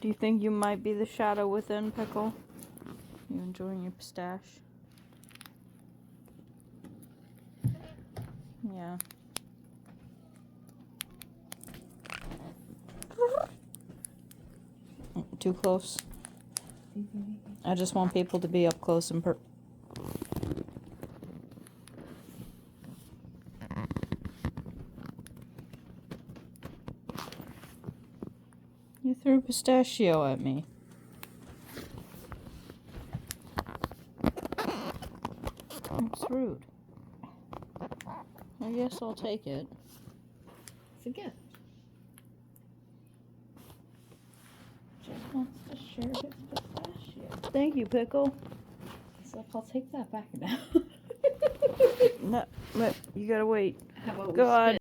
Do you think you might be the shadow within, Pickle? You enjoying your pistache? Yeah. Too close? I just want people to be up close and You threw pistachio at me. That's rude. I guess I'll take it. It's a gift. Just wants to share his pistachio. Thank you, Pickle. So I'll take that back now. No, you gotta wait. How about we God.